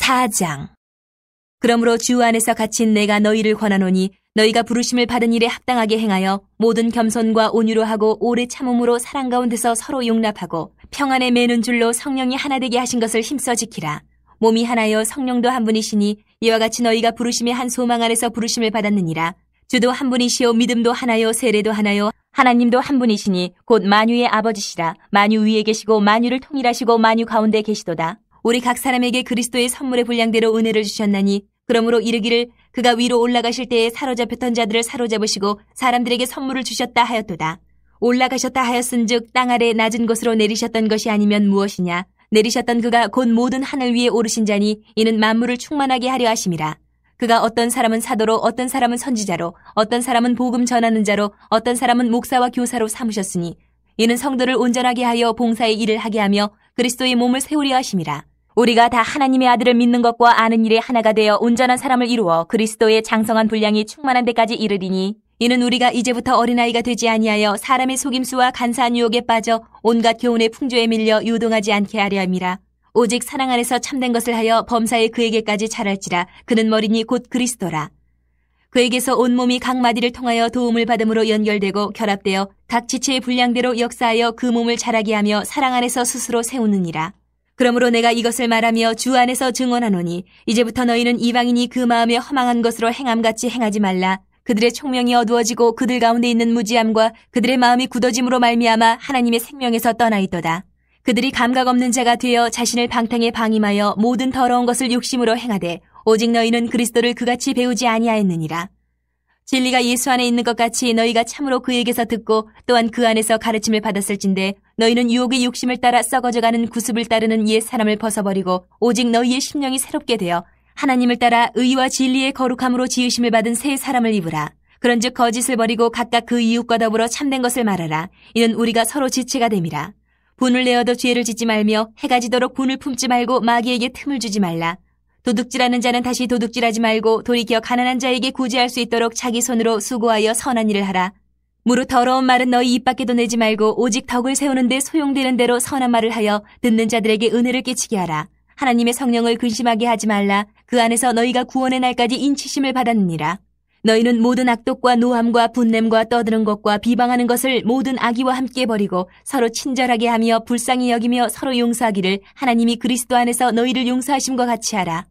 4장. 그러므로 주 안에서 갇힌 내가 너희를 권하노니 너희가 부르심을 받은 일에 합당하게 행하여 모든 겸손과 온유로 하고 오래 참음으로 사랑 가운데서 서로 용납하고 평안에 매는 줄로 성령이 하나 되게 하신 것을 힘써 지키라. 몸이 하나여 성령도 한 분이시니 이와 같이 너희가 부르심의 한 소망 안에서 부르심을 받았느니라. 주도 한 분이시요 믿음도 하나요 세례도 하나요 하나님도 한 분이시니 곧 만유의 아버지시라. 만유 위에 계시고 만유를 통일하시고 만유 가운데 계시도다. 우리 각 사람에게 그리스도의 선물의 분량대로 은혜를 주셨나니 그러므로 이르기를 그가 위로 올라가실 때에 사로잡혔던 자들을 사로잡으시고 사람들에게 선물을 주셨다 하였도다. 올라가셨다 하였은즉 땅 아래 낮은 곳으로 내리셨던 것이 아니면 무엇이냐. 내리셨던 그가 곧 모든 하늘 위에 오르신 자니 이는 만물을 충만하게 하려 하심이라. 그가 어떤 사람은 사도로 어떤 사람은 선지자로 어떤 사람은 복음 전하는 자로 어떤 사람은 목사와 교사로 삼으셨으니 이는 성도를 온전하게 하여 봉사의 일을 하게 하며 그리스도의 몸을 세우려 하심이라. 우리가 다 하나님의 아들을 믿는 것과 아는 일에 하나가 되어 온전한 사람을 이루어 그리스도의 장성한 분량이 충만한 데까지 이르리니 이는 우리가 이제부터 어린아이가 되지 아니하여 사람의 속임수와 간사한 유혹에 빠져 온갖 교훈의 풍조에 밀려 유동하지 않게 하려 함이라. 오직 사랑 안에서 참된 것을 하여 범사에 그에게까지 자랄지라. 그는 머리니 곧 그리스도라. 그에게서 온 몸이 각 마디를 통하여 도움을 받음으로 연결되고 결합되어 각 지체의 분량대로 역사하여 그 몸을 자라게 하며 사랑 안에서 스스로 세우느니라. 그러므로 내가 이것을 말하며 주 안에서 증언하노니 이제부터 너희는 이방인이 그 마음에 허망한 것으로 행함같이 행하지 말라. 그들의 총명이 어두워지고 그들 가운데 있는 무지함과 그들의 마음이 굳어짐으로 말미암아 하나님의 생명에서 떠나 있도다. 그들이 감각 없는 자가 되어 자신을 방탕에 방임하여 모든 더러운 것을 욕심으로 행하되 오직 너희는 그리스도를 그같이 배우지 아니하였느니라. 진리가 예수 안에 있는 것 같이 너희가 참으로 그에게서 듣고 또한 그 안에서 가르침을 받았을진데 너희는 유혹의 욕심을 따라 썩어져가는 구습을 따르는 옛 사람을 벗어버리고 오직 너희의 심령이 새롭게 되어 하나님을 따라 의와 진리의 거룩함으로 지으심을 받은 새 사람을 입으라. 그런즉 거짓을 버리고 각각 그 이웃과 더불어 참된 것을 말하라. 이는 우리가 서로 지체가 됨이라. 분을 내어도 죄를 짓지 말며 해가 지도록 분을 품지 말고 마귀에게 틈을 주지 말라. 도둑질하는 자는 다시 도둑질하지 말고 돌이켜 가난한 자에게 구제할 수 있도록 자기 손으로 수고하여 선한 일을 하라. 무릇 더러운 말은 너희 입 밖에도 내지 말고 오직 덕을 세우는 데 소용되는 대로 선한 말을 하여 듣는 자들에게 은혜를 끼치게 하라. 하나님의 성령을 근심하게 하지 말라. 그 안에서 너희가 구원의 날까지 인치심을 받았느니라. 너희는 모든 악독과 노함과 분냄과 떠드는 것과 비방하는 것을 모든 악의와 함께 버리고 서로 친절하게 하며 불쌍히 여기며 서로 용서하기를 하나님이 그리스도 안에서 너희를 용서하심과 같이 하라.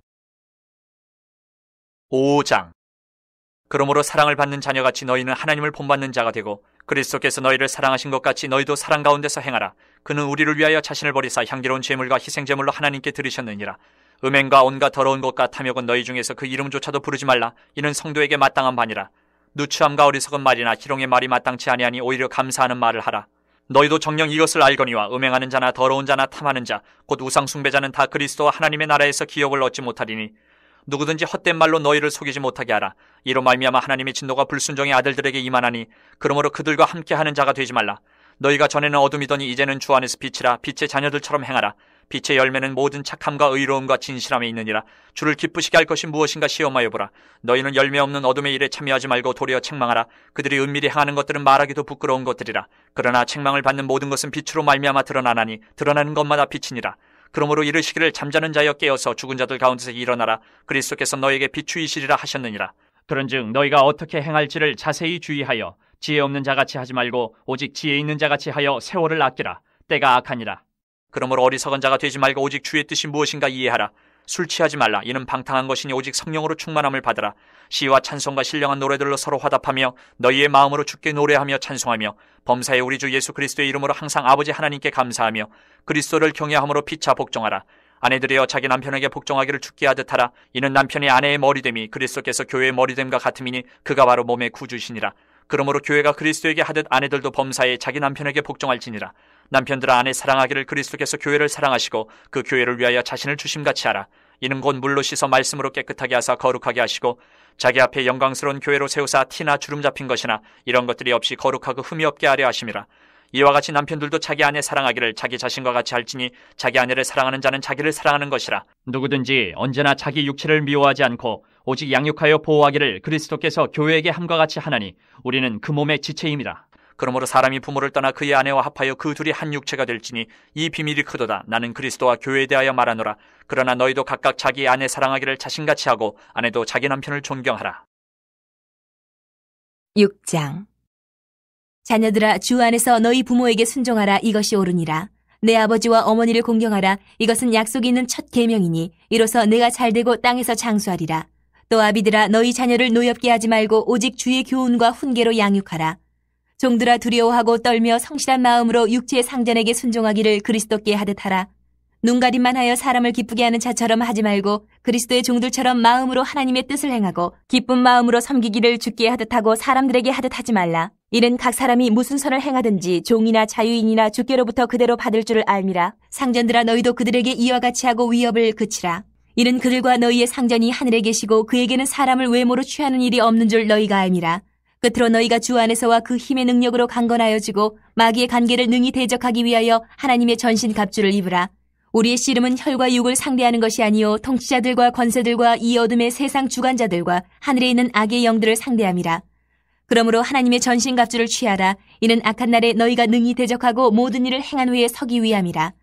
5장. 그러므로 사랑을 받는 자녀같이 너희는 하나님을 본받는 자가 되고 그리스도께서 너희를 사랑하신 것 같이 너희도 사랑 가운데서 행하라. 그는 우리를 위하여 자신을 버리사 향기로운 제물과 희생제물로 하나님께 드리셨느니라. 음행과 온갖 더러운 것과 탐욕은 너희 중에서 그 이름조차도 부르지 말라. 이는 성도에게 마땅한 바니라. 누추함과 어리석은 말이나 희롱의 말이 마땅치 아니하니 오히려 감사하는 말을 하라. 너희도 정녕 이것을 알거니와 음행하는 자나 더러운 자나 탐하는 자 곧 우상 숭배자는 다 그리스도와 하나님의 나라에서 기업을 얻지 못하리니 누구든지 헛된 말로 너희를 속이지 못하게 하라. 이로 말미암아 하나님의 진노가 불순종의 아들들에게 임하나니 그러므로 그들과 함께하는 자가 되지 말라. 너희가 전에는 어둠이더니 이제는 주 안에서 빛이라. 빛의 자녀들처럼 행하라. 빛의 열매는 모든 착함과 의로움과 진실함에 있느니라. 주를 기쁘시게 할 것이 무엇인가 시험하여 보라. 너희는 열매 없는 어둠의 일에 참여하지 말고 도리어 책망하라. 그들이 은밀히 행하는 것들은 말하기도 부끄러운 것들이라. 그러나 책망을 받는 모든 것은 빛으로 말미암아 드러나나니 드러나는 것마다 빛이니라. 그러므로 이르시기를 잠자는 자여 깨어서 죽은 자들 가운데서 일어나라. 그리스도께서 너에게 비추이시리라 하셨느니라. 그런즉 너희가 어떻게 행할지를 자세히 주의하여 지혜 없는 자같이 하지 말고 오직 지혜 있는 자같이 하여 세월을 아끼라. 때가 악하니라. 그러므로 어리석은 자가 되지 말고 오직 주의 뜻이 무엇인가 이해하라. 술 취하지 말라. 이는 방탕한 것이니 오직 성령으로 충만함을 받으라. 시와 찬송과 신령한 노래들로 서로 화답하며 너희의 마음으로 주께 노래하며 찬송하며 범사의 우리 주 예수 그리스도의 이름으로 항상 아버지 하나님께 감사하며 그리스도를 경외함으로 피차 복종하라. 아내들이여 자기 남편에게 복종하기를 주께 하듯 하라. 이는 남편이 아내의 머리됨이 그리스도께서 교회의 머리됨과 같음이니 그가 바로 몸의 구주시니라. 그러므로 교회가 그리스도에게 하듯 아내들도 범사에 자기 남편에게 복종할지니라. 남편들아 아내 사랑하기를 그리스도께서 교회를 사랑하시고 그 교회를 위하여 자신을 주심같이 하라. 이는 곧 물로 씻어 말씀으로 깨끗하게 하사 거룩하게 하시고 자기 앞에 영광스러운 교회로 세우사 티나 주름 잡힌 것이나 이런 것들이 없이 거룩하고 흠이 없게 하려 하심이라. 이와 같이 남편들도 자기 아내 사랑하기를 자기 자신과 같이 할지니 자기 아내를 사랑하는 자는 자기를 사랑하는 것이라. 누구든지 언제나 자기 육체를 미워하지 않고 오직 양육하여 보호하기를 그리스도께서 교회에게 함과 같이 하나니 우리는 그 몸의 지체임이라. 그러므로 사람이 부모를 떠나 그의 아내와 합하여 그 둘이 한 육체가 될지니 이 비밀이 크도다. 나는 그리스도와 교회에 대하여 말하노라. 그러나 너희도 각각 자기 아내 사랑하기를 자신같이 하고 아내도 자기 남편을 존경하라. 6장. 자녀들아, 주 안에서 너희 부모에게 순종하라. 이것이 옳으니라. 내 아버지와 어머니를 공경하라. 이것은 약속이 있는 첫 계명이니 이로써 내가 잘되고 땅에서 장수하리라. 또 아비들아, 너희 자녀를 노엽게 하지 말고 오직 주의 교훈과 훈계로 양육하라. 종들아, 두려워하고 떨며 성실한 마음으로 육체의 상전에게 순종하기를 그리스도께 하듯 하라. 눈가림만 하여 사람을 기쁘게 하는 자처럼 하지 말고 그리스도의 종들처럼 마음으로 하나님의 뜻을 행하고 기쁜 마음으로 섬기기를 주께 하듯 하고 사람들에게 하듯 하지 말라. 이는 각 사람이 무슨 선을 행하든지 종이나 자유인이나 주께로부터 그대로 받을 줄을 알미라. 상전들아, 너희도 그들에게 이와 같이 하고 위협을 그치라. 이는 그들과 너희의 상전이 하늘에 계시고 그에게는 사람을 외모로 취하는 일이 없는 줄 너희가 알미라. 끝으로 너희가 주 안에서와 그 힘의 능력으로 강건하여지고 마귀의 관계를 능히 대적하기 위하여 하나님의 전신 갑주를 입으라. 우리의 씨름은 혈과 육을 상대하는 것이 아니요 통치자들과 권세들과 이 어둠의 세상 주관자들과 하늘에 있는 악의 영들을 상대함이라. 그러므로 하나님의 전신 갑주를 취하라. 이는 악한 날에 너희가 능히 대적하고 모든 일을 행한 후에 서기 위함이라.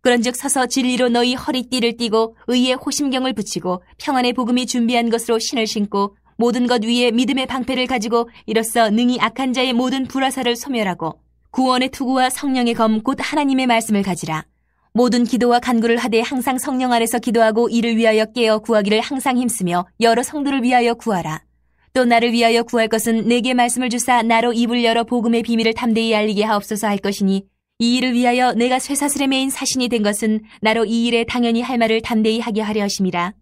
그런즉 서서 진리로 너희 허리띠를 띠고 의의 호심경을 붙이고 평안의 복음이 준비한 것으로 신을 신고 모든 것 위에 믿음의 방패를 가지고 이로써 능히 악한 자의 모든 불화살을 소멸하고 구원의 투구와 성령의 검 곧 하나님의 말씀을 가지라. 모든 기도와 간구를 하되 항상 성령 안에서 기도하고 이를 위하여 깨어 구하기를 항상 힘쓰며 여러 성도를 위하여 구하라. 또 나를 위하여 구할 것은 내게 말씀을 주사 나로 입을 열어 복음의 비밀을 담대히 알리게 하옵소서 할 것이니 이 일을 위하여 내가 쇠사슬에 매인 사신이 된 것은 나로 이 일에 당연히 할 말을 담대히 하게 하려 하심이라.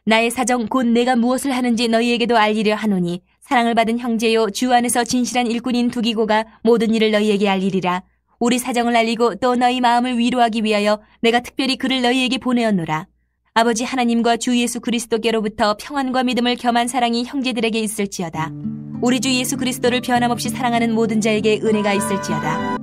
나의 사정 곧 내가 무엇을 하는지 너희에게도 알리려 하노니 사랑을 받은 형제요 주 안에서 진실한 일꾼인 두기고가 모든 일을 너희에게 알리리라. 우리 사정을 알리고 또 너희 마음을 위로하기 위하여 내가 특별히 그를 너희에게 보내었노라. 아버지 하나님과 주 예수 그리스도께로부터 평안과 믿음을 겸한 사랑이 형제들에게 있을지어다. 우리 주 예수 그리스도를 변함없이 사랑하는 모든 자에게 은혜가 있을지어다.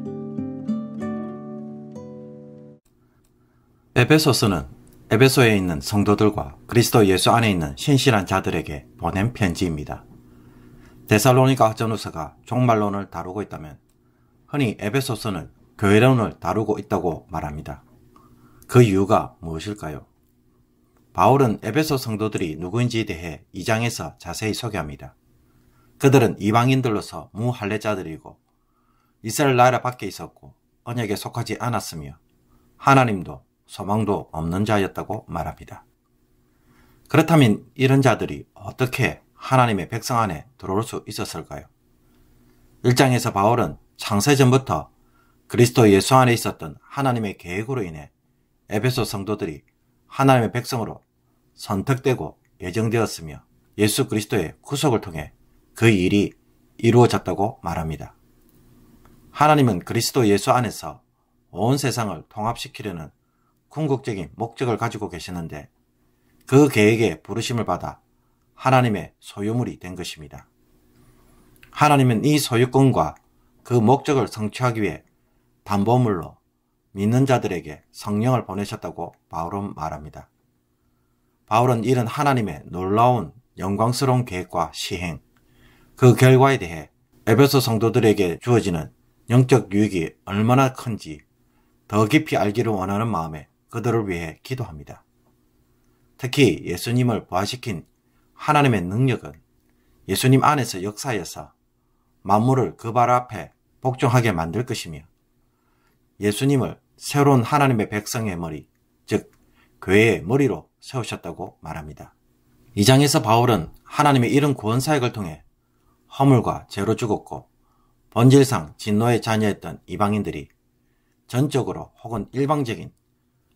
에베소서는 에베소에 있는 성도들과 그리스도 예수 안에 있는 신실한 자들에게 보낸 편지입니다. 데살로니가 전후서가 종말론을 다루고 있다면 흔히 에베소서는 교회론을 다루고 있다고 말합니다. 그 이유가 무엇일까요? 바울은 에베소 성도들이 누구인지에 대해 2장에서 자세히 소개합니다. 그들은 이방인들로서 무할례자들이고 이스라엘 나라 밖에 있었고 언약에 속하지 않았으며 하나님도 소망도 없는 자였다고 말합니다. 그렇다면 이런 자들이 어떻게 하나님의 백성 안에 들어올 수 있었을까요? 1장에서 바울은 창세전부터 그리스도 예수 안에 있었던 하나님의 계획으로 인해 에베소 성도들이 하나님의 백성으로 선택되고 예정되었으며 예수 그리스도의 구속을 통해 그 일이 이루어졌다고 말합니다. 하나님은 그리스도 예수 안에서 온 세상을 통합시키려는 궁극적인 목적을 가지고 계시는데 그 계획에 부르심을 받아 하나님의 소유물이 된 것입니다. 하나님은 이 소유권과 그 목적을 성취하기 위해 담보물로 믿는 자들에게 성령을 보내셨다고 바울은 말합니다. 바울은 이런 하나님의 놀라운 영광스러운 계획과 시행, 그 결과에 대해 에베소 성도들에게 주어지는 영적 유익이 얼마나 큰지 더 깊이 알기를 원하는 마음에 그들을 위해 기도합니다. 특히 예수님을 부활시킨 하나님의 능력은 예수님 안에서 역사해서 만물을 그 발 앞에 복종하게 만들 것이며 예수님을 새로운 하나님의 백성의 머리, 즉 교회의 머리로 세우셨다고 말합니다. 2장에서 바울은 하나님의 이런 구원사역을 통해 허물과 죄로 죽었고 본질상 진노의 자녀였던 이방인들이 전적으로 혹은 일방적인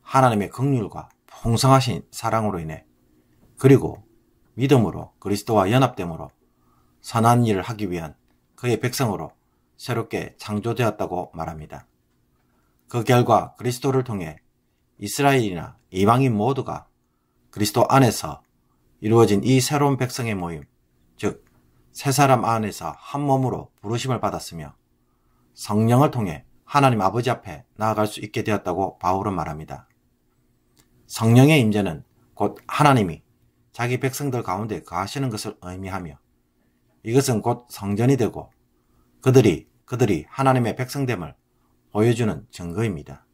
하나님의 긍휼과 풍성하신 사랑으로 인해 그리고 믿음으로 그리스도와 연합됨으로 선한 일을 하기 위한 그의 백성으로 새롭게 창조되었다고 말합니다. 그 결과 그리스도를 통해 이스라엘이나 이방인 모두가 그리스도 안에서 이루어진 이 새로운 백성의 모임, 즉 새 사람 안에서 한 몸으로 부르심을 받았으며 성령을 통해 하나님 아버지 앞에 나아갈 수 있게 되었다고 바울은 말합니다. 성령의 임재는 곧 하나님이 자기 백성들 가운데 거하시는 것을 의미하며 이것은 곧 성전이 되고 그들이 그들이 하나님의 백성됨을 보여주는 증거입니다.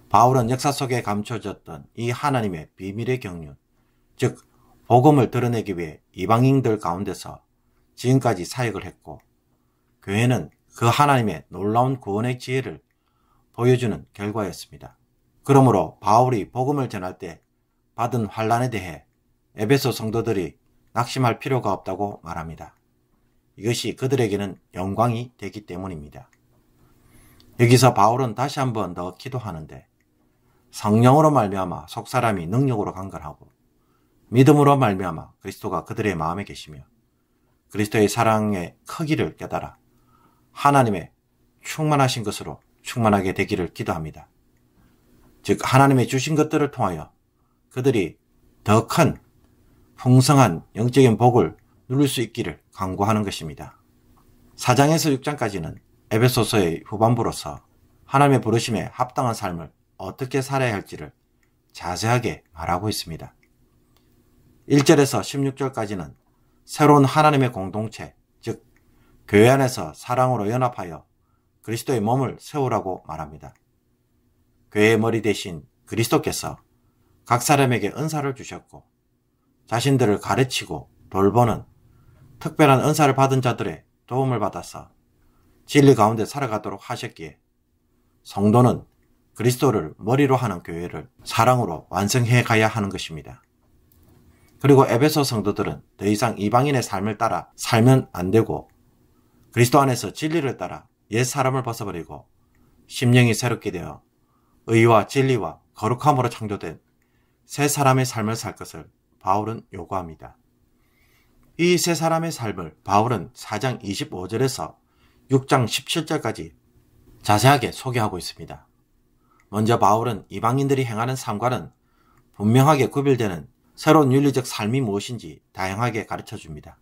바울은 역사 속에 감춰졌던 이 하나님의 비밀의 경륜, 즉 복음을 드러내기 위해 이방인들 가운데서 지금까지 사역을 했고, 교회는 그 하나님의 놀라운 구원의 지혜를 보여주는 결과였습니다. 그러므로 바울이 복음을 전할 때 받은 환난에 대해 에베소 성도들이 낙심할 필요가 없다고 말합니다. 이것이 그들에게는 영광이 되기 때문입니다. 여기서 바울은 다시 한 번 더 기도하는데, 성령으로 말미암아 속사람이 능력으로 강건하고 믿음으로 말미암아 그리스도가 그들의 마음에 계시며 그리스도의 사랑의 크기를 깨달아 하나님의 충만하신 것으로 충만하게 되기를 기도합니다. 즉 하나님의 주신 것들을 통하여 그들이 더 큰 풍성한 영적인 복을 누릴 수 있기를 간구하는 것입니다. 4장에서 6장까지는 에베소서의 후반부로서 하나님의 부르심에 합당한 삶을 어떻게 살아야 할지를 자세하게 말하고 있습니다. 1절에서 16절까지는 새로운 하나님의 공동체, 즉 교회 안에서 사랑으로 연합하여 그리스도의 몸을 세우라고 말합니다. 교회의 머리 대신 그리스도께서 각 사람에게 은사를 주셨고 자신들을 가르치고 돌보는 특별한 은사를 받은 자들의 도움을 받아서 진리 가운데 살아가도록 하셨기에 성도는 그리스도를 머리로 하는 교회를 사랑으로 완성해 가야 하는 것입니다. 그리고 에베소 성도들은 더 이상 이방인의 삶을 따라 살면 안 되고 그리스도 안에서 진리를 따라 옛 사람을 벗어버리고 심령이 새롭게 되어 의와 진리와 거룩함으로 창조된 새 사람의 삶을 살 것을 바울은 요구합니다. 이 새 사람의 삶을 바울은 4장 25절에서 6장 17절까지 자세하게 소개하고 있습니다. 먼저 바울은 이방인들이 행하는 삶과는 분명하게 구별되는 새로운 윤리적 삶이 무엇인지 다양하게 가르쳐줍니다.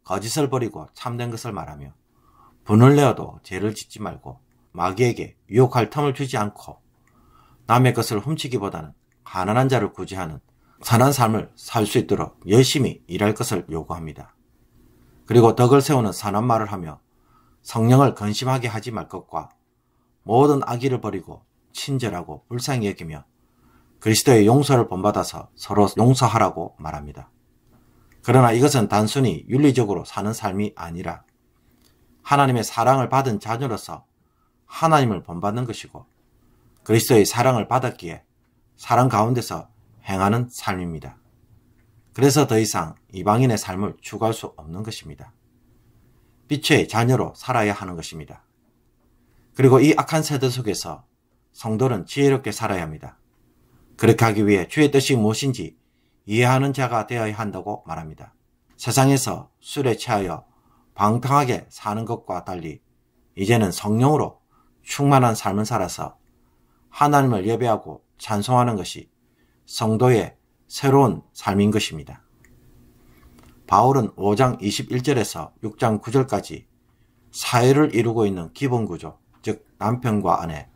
거짓을 버리고 참된 것을 말하며 분을 내어도 죄를 짓지 말고 마귀에게 유혹할 틈을 주지 않고 남의 것을 훔치기보다는 가난한 자를 구제하는 선한 삶을 살 수 있도록 열심히 일할 것을 요구합니다. 그리고 덕을 세우는 선한 말을 하며 성령을 근심하게 하지 말 것과 모든 악의를 버리고 친절하고 불쌍히 여기며 그리스도의 용서를 본받아서 서로 용서하라고 말합니다. 그러나 이것은 단순히 윤리적으로 사는 삶이 아니라 하나님의 사랑을 받은 자녀로서 하나님을 본받는 것이고 그리스도의 사랑을 받았기에 사랑 가운데서 행하는 삶입니다. 그래서 더 이상 이방인의 삶을 추구할 수 없는 것입니다. 빛의 자녀로 살아야 하는 것입니다. 그리고 이 악한 세대 속에서 성도는 지혜롭게 살아야 합니다. 그렇게 하기 위해 주의 뜻이 무엇인지 이해하는 자가 되어야 한다고 말합니다. 세상에서 술에 취하여 방탕하게 사는 것과 달리 이제는 성령으로 충만한 삶을 살아서 하나님을 예배하고 찬송하는 것이 성도의 새로운 삶인 것입니다. 바울은 5장 21절에서 6장 9절까지 사회를 이루고 있는 기본 구조, 즉 남편과 아내,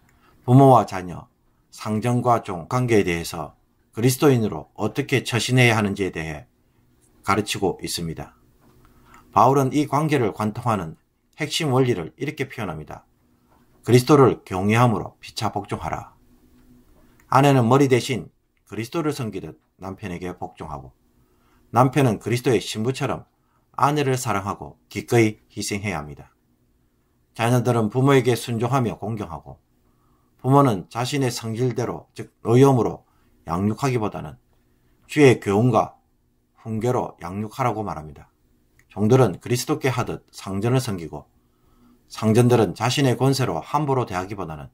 부모와 자녀, 상전과 종 관계에 대해서 그리스도인으로 어떻게 처신해야 하는지에 대해 가르치고 있습니다. 바울은 이 관계를 관통하는 핵심 원리를 이렇게 표현합니다. 그리스도를 경외함으로 피차 복종하라. 아내는 머리 대신 그리스도를 섬기듯 남편에게 복종하고 남편은 그리스도의 신부처럼 아내를 사랑하고 기꺼이 희생해야 합니다. 자녀들은 부모에게 순종하며 공경하고 부모는 자신의 성질대로 즉 노여움으로 양육하기보다는 주의 교훈과 훈계로 양육하라고 말합니다. 종들은 그리스도께 하듯 상전을 섬기고 상전들은 자신의 권세로 함부로 대하기보다는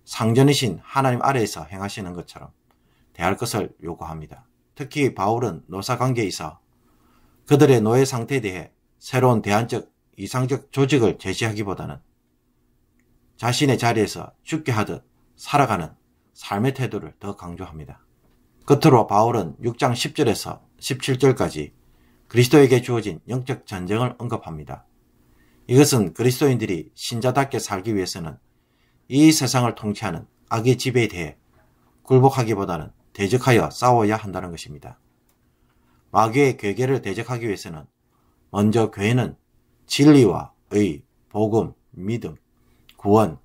상전이신 하나님 아래에서 행하시는 것처럼 대할 것을 요구합니다. 특히 바울은 노사관계에 있어 그들의 노예 상태에 대해 새로운 대안적 이상적 조직을 제시하기보다는 자신의 자리에서 죽게 하듯 살아가는 삶의 태도를 더 강조합니다. 끝으로 바울은 6장 10절에서 17절까지 그리스도에게 주어진 영적 전쟁을 언급합니다. 이것은 그리스도인들이 신자답게 살기 위해서는 이 세상을 통치하는 악의 지배에 대해 굴복하기보다는 대적하여 싸워야 한다는 것입니다. 마귀의 괴계를 대적하기 위해서는 먼저 교회는 진리와 의, 복음, 믿음, 구원,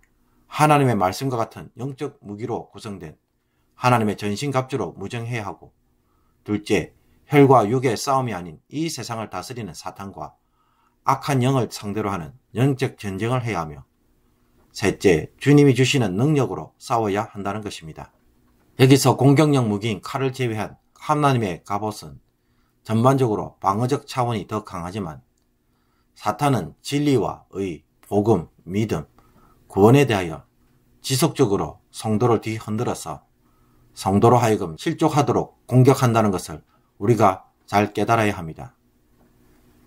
하나님의 말씀과 같은 영적 무기로 구성된 하나님의 전신갑주로 무정해야 하고, 둘째, 혈과 육의 싸움이 아닌 이 세상을 다스리는 사탄과 악한 영을 상대로 하는 영적 전쟁을 해야 하며, 셋째, 주님이 주시는 능력으로 싸워야 한다는 것입니다. 여기서 공격력 무기인 칼을 제외한 하나님의 갑옷은 전반적으로 방어적 차원이 더 강하지만, 사탄은 진리와 의, 복음, 믿음, 구원에 대하여 지속적으로 성도를 뒤흔들어서 성도로 하여금 실족하도록 공격한다는 것을 우리가 잘 깨달아야 합니다.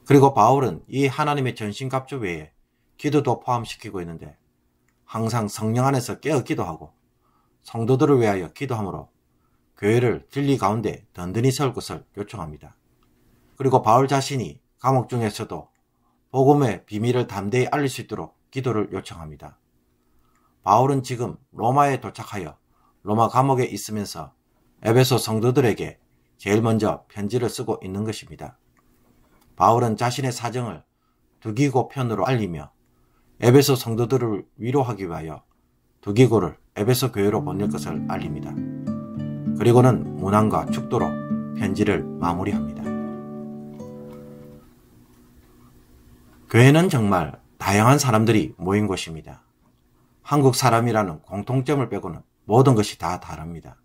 그리고 바울은 이 하나님의 전신갑주 외에 기도도 포함시키고 있는데, 항상 성령 안에서 깨어 기도하고 성도들을 위하여 기도하므로 교회를 진리 가운데 든든히 세울 것을 요청합니다. 그리고 바울 자신이 감옥 중에서도 복음의 비밀을 담대히 알릴 수 있도록 기도를 요청합니다. 바울은 지금 로마에 도착하여 로마 감옥에 있으면서 에베소 성도들에게 제일 먼저 편지를 쓰고 있는 것입니다. 바울은 자신의 사정을 두기고 편으로 알리며 에베소 성도들을 위로하기 위하여 두기고를 에베소 교회로 보낼 것을 알립니다. 그리고는 문안과 축도로 편지를 마무리합니다. 교회는 정말 다양한 사람들이 모인 곳입니다. 한국 사람이라는 공통점을 빼고는 모든 것이 다 다릅니다.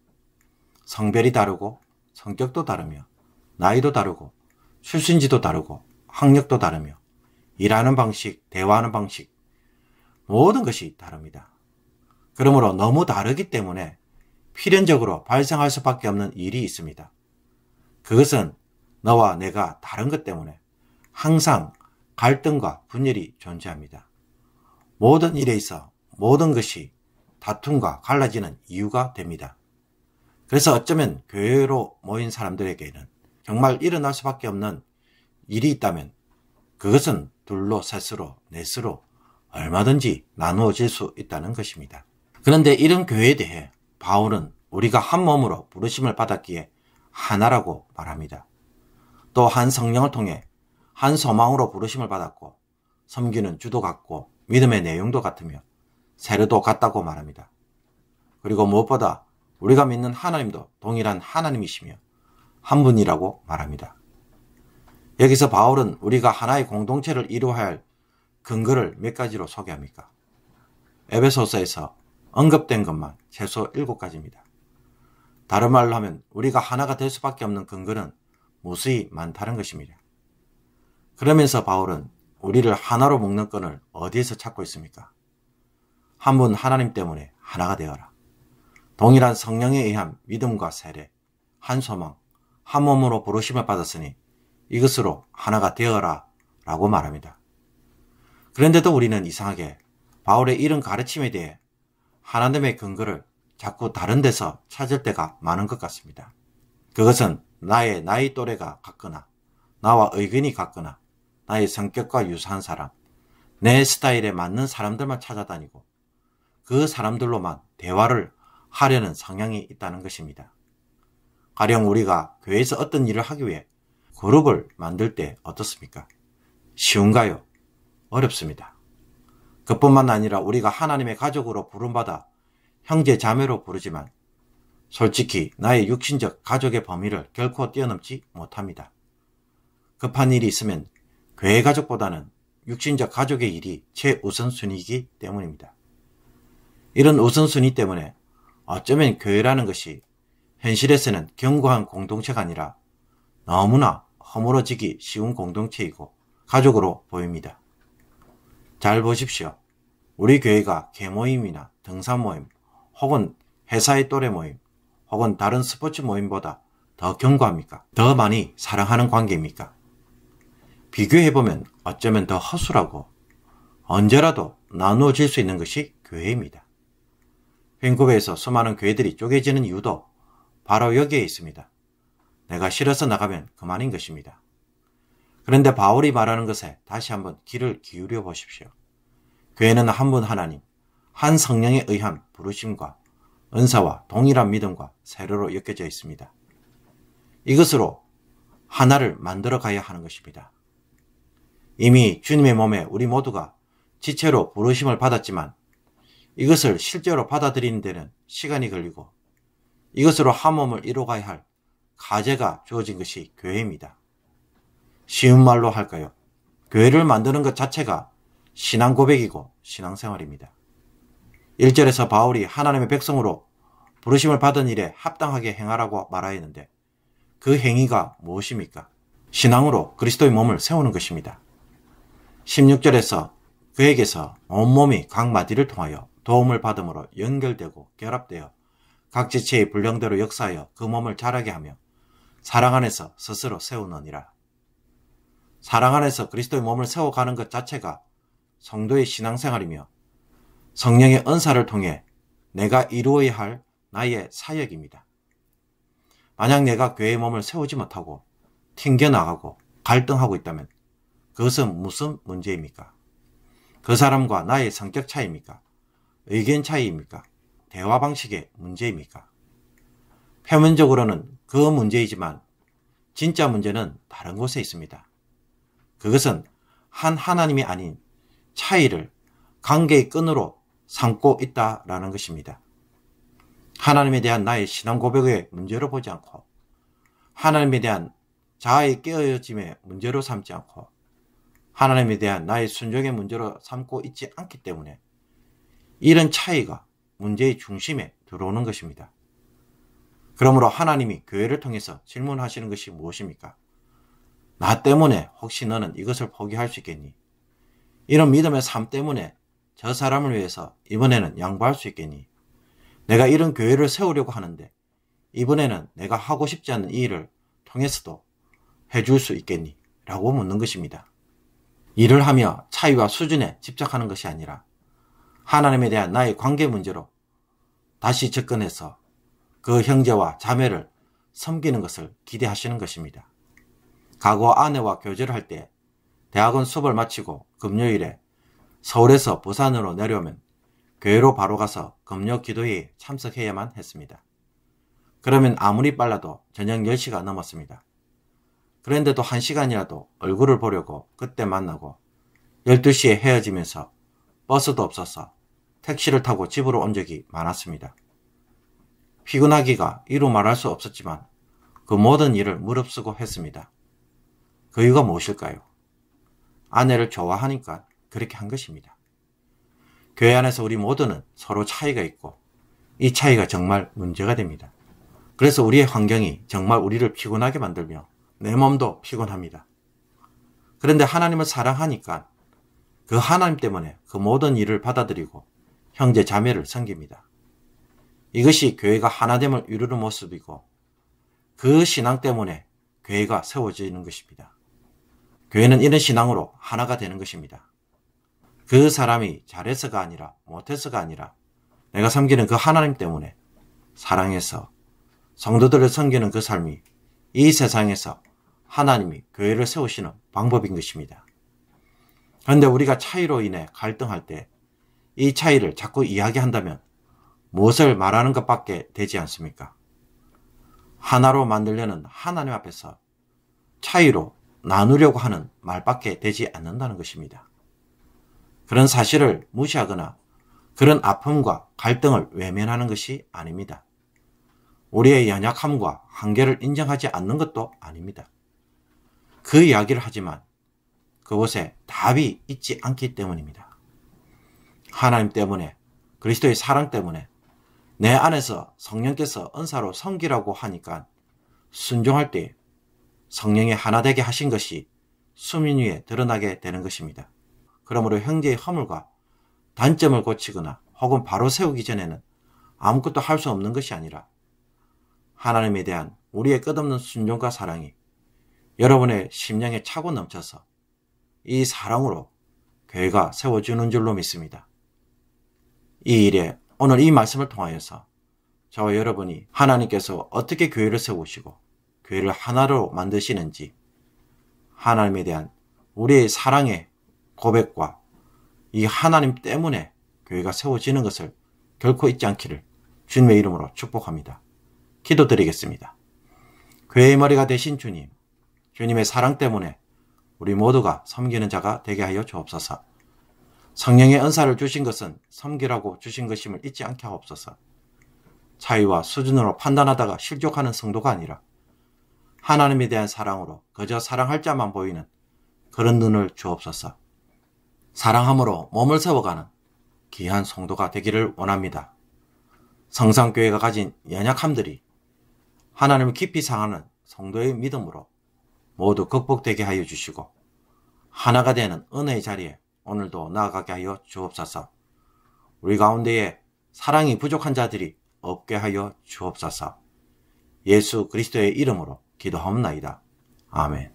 성별이 다르고 성격도 다르며 나이도 다르고 출신지도 다르고 학력도 다르며 일하는 방식, 대화하는 방식, 모든 것이 다릅니다. 그러므로 너무 다르기 때문에 필연적으로 발생할 수밖에 없는 일이 있습니다. 그것은 너와 내가 다른 것 때문에 항상 갈등과 분열이 존재합니다. 모든 일에 있어 모든 것이 다툼과 갈라지는 이유가 됩니다. 그래서 어쩌면 교회로 모인 사람들에게는 정말 일어날 수밖에 없는 일이 있다면 그것은 둘로, 셋으로, 넷으로 얼마든지 나누어질 수 있다는 것입니다. 그런데 이런 교회에 대해 바울은 우리가 한 몸으로 부르심을 받았기에 하나라고 말합니다. 또 한 성령을 통해 한 소망으로 부르심을 받았고 섬기는 주도 같고 믿음의 내용도 같으며 세례도 같다고 말합니다. 그리고 무엇보다 우리가 믿는 하나님도 동일한 하나님이시며 한 분이라고 말합니다. 여기서 바울은 우리가 하나의 공동체를 이루어야 할 근거를 몇 가지로 소개합니까? 에베소서에서 언급된 것만 최소 7가지입니다. 다른 말로 하면 우리가 하나가 될 수밖에 없는 근거는 무수히 많다는 것입니다. 그러면서 바울은 우리를 하나로 묶는 끈을 어디에서 찾고 있습니까? 한 분 하나님 때문에 하나가 되어라. 동일한 성령에 의한 믿음과 세례, 한 소망, 한 몸으로 부르심을 받았으니 이것으로 하나가 되어라 라고 말합니다. 그런데도 우리는 이상하게 바울의 이런 가르침에 대해 하나님의 근거를 자꾸 다른 데서 찾을 때가 많은 것 같습니다. 그것은 나의 나이 또래가 같거나 나와 의견이 같거나 나의 성격과 유사한 사람, 내 스타일에 맞는 사람들만 찾아다니고 그 사람들로만 대화를 하려는 성향이 있다는 것입니다. 가령 우리가 교회에서 어떤 일을 하기 위해 그룹을 만들 때 어떻습니까? 쉬운가요? 어렵습니다. 그뿐만 아니라 우리가 하나님의 가족으로 부름받아 형제 자매로 부르지만 솔직히 나의 육신적 가족의 범위를 결코 뛰어넘지 못합니다. 급한 일이 있으면 교회 가족보다는 육신적 가족의 일이 최우선순위이기 때문입니다. 이런 우선순위 때문에 어쩌면 교회라는 것이 현실에서는 견고한 공동체가 아니라 너무나 허물어지기 쉬운 공동체이고 가족으로 보입니다. 잘 보십시오. 우리 교회가 개모임이나 등산 모임 혹은 회사의 또래 모임 혹은 다른 스포츠 모임보다 더 견고합니까? 더 많이 사랑하는 관계입니까? 비교해보면 어쩌면 더 허술하고 언제라도 나누어질 수 있는 것이 교회입니다. 밴쿠버에서 수많은 교회들이 쪼개지는 이유도 바로 여기에 있습니다. 내가 싫어서 나가면 그만인 것입니다. 그런데 바울이 말하는 것에 다시 한번 귀를 기울여 보십시오. 교회는 한 분 하나님, 한 성령에 의한 부르심과 은사와 동일한 믿음과 세례로 엮여져 있습니다. 이것으로 하나를 만들어 가야 하는 것입니다. 이미 주님의 몸에 우리 모두가 지체로 부르심을 받았지만 이것을 실제로 받아들이는 데는 시간이 걸리고 이것으로 한 몸을 이루어가야 할 과제가 주어진 것이 교회입니다. 쉬운 말로 할까요? 교회를 만드는 것 자체가 신앙 고백이고 신앙생활입니다. 1절에서 바울이 하나님의 백성으로 부르심을 받은 일에 합당하게 행하라고 말하였는데 그 행위가 무엇입니까? 신앙으로 그리스도의 몸을 세우는 것입니다. 16절에서 그에게서 온몸이 각 마디를 통하여 도움을 받음으로 연결되고 결합되어 각 지체의 분량대로 역사하여 그 몸을 자라게 하며 사랑 안에서 스스로 세우느니라. 사랑 안에서 그리스도의 몸을 세워가는 것 자체가 성도의 신앙생활이며 성령의 은사를 통해 내가 이루어야 할 나의 사역입니다. 만약 내가 교회의 몸을 세우지 못하고 튕겨나가고 갈등하고 있다면 그것은 무슨 문제입니까? 그 사람과 나의 성격 차이입니까? 의견 차이입니까? 대화 방식의 문제입니까? 표면적으로는 그 문제이지만 진짜 문제는 다른 곳에 있습니다. 그것은 한 하나님이 아닌 차이를 관계의 끈으로 삼고 있다라는 것입니다. 하나님에 대한 나의 신앙 고백의 문제로 보지 않고 하나님에 대한 자아의 깨어짐의 문제로 삼지 않고 하나님에 대한 나의 순종의 문제로 삼고 있지 않기 때문에 이런 차이가 문제의 중심에 들어오는 것입니다. 그러므로 하나님이 교회를 통해서 질문하시는 것이 무엇입니까? 나 때문에 혹시 너는 이것을 포기할 수 있겠니? 이런 믿음의 삶 때문에 저 사람을 위해서 이번에는 양보할 수 있겠니? 내가 이런 교회를 세우려고 하는데 이번에는 내가 하고 싶지 않은 이 일을 통해서도 해줄 수 있겠니? 라고 묻는 것입니다. 일을 하며 차이와 수준에 집착하는 것이 아니라 하나님에 대한 나의 관계 문제로 다시 접근해서 그 형제와 자매를 섬기는 것을 기대하시는 것입니다. 과거 아내와 교제를 할 때 대학원 수업을 마치고 금요일에 서울에서 부산으로 내려오면 교회로 바로 가서 금요 기도회에 참석해야만 했습니다. 그러면 아무리 빨라도 저녁 10시가 넘었습니다. 그런데도 1시간이라도 얼굴을 보려고 그때 만나고 12시에 헤어지면서 버스도 없어서 택시를 타고 집으로 온 적이 많았습니다. 피곤하기가 이루 말할 수 없었지만 그 모든 일을 무릅쓰고 했습니다. 그 이유가 무엇일까요? 아내를 좋아하니까 그렇게 한 것입니다. 교회 안에서 우리 모두는 서로 차이가 있고 이 차이가 정말 문제가 됩니다. 그래서 우리의 환경이 정말 우리를 피곤하게 만들며 내 몸도 피곤합니다. 그런데 하나님을 사랑하니까 그 하나님 때문에 그 모든 일을 받아들이고 형제 자매를 섬깁니다. 이것이 교회가 하나됨을 이루는 모습이고 그 신앙 때문에 교회가 세워지는 것입니다. 교회는 이런 신앙으로 하나가 되는 것입니다. 그 사람이 잘해서가 아니라 못해서가 아니라 내가 섬기는 그 하나님 때문에 사랑해서 성도들을 섬기는 그 삶이 이 세상에서 하나님이 교회를 세우시는 방법인 것입니다. 그런데 우리가 차이로 인해 갈등할 때 이 차이를 자꾸 이야기한다면 무엇을 말하는 것밖에 되지 않습니까? 하나로 만들려는 하나님 앞에서 차이로 나누려고 하는 말밖에 되지 않는다는 것입니다. 그런 사실을 무시하거나 그런 아픔과 갈등을 외면하는 것이 아닙니다. 우리의 연약함과 한계를 인정하지 않는 것도 아닙니다. 그 이야기를 하지만 그곳에 답이 있지 않기 때문입니다. 하나님 때문에, 그리스도의 사랑 때문에 내 안에서 성령께서 은사로 섬기라고 하니까 순종할 때 성령의 하나 되게 하신 것이 수면 위에 드러나게 되는 것입니다. 그러므로 형제의 허물과 단점을 고치거나 혹은 바로 세우기 전에는 아무것도 할 수 없는 것이 아니라 하나님에 대한 우리의 끝없는 순종과 사랑이 여러분의 심령에 차고 넘쳐서 이 사랑으로 교회가 세워주는 줄로 믿습니다. 이 일에 오늘 이 말씀을 통하여서 저와 여러분이 하나님께서 어떻게 교회를 세우시고 교회를 하나로 만드시는지 하나님에 대한 우리의 사랑의 고백과 이 하나님 때문에 교회가 세워지는 것을 결코 잊지 않기를 주님의 이름으로 축복합니다. 기도드리겠습니다. 교회의 머리가 되신 주님, 주님의 사랑 때문에 우리 모두가 섬기는 자가 되게 하여 주옵소서. 성령의 은사를 주신 것은 섬기라고 주신 것임을 잊지 않게 하옵소서. 차이와 수준으로 판단하다가 실족하는 성도가 아니라 하나님에 대한 사랑으로 그저 사랑할 자만 보이는 그런 눈을 주옵소서. 사랑함으로 몸을 세워가는 귀한 성도가 되기를 원합니다. 성상교회가 가진 연약함들이 하나님을 깊이 사랑하는 성도의 믿음으로 모두 극복되게 하여 주시고 하나가 되는 은혜의 자리에 오늘도 나아가게 하여 주옵소서. 우리 가운데에 사랑이 부족한 자들이 없게 하여 주옵소서. 예수 그리스도의 이름으로 기도하옵나이다. 아멘.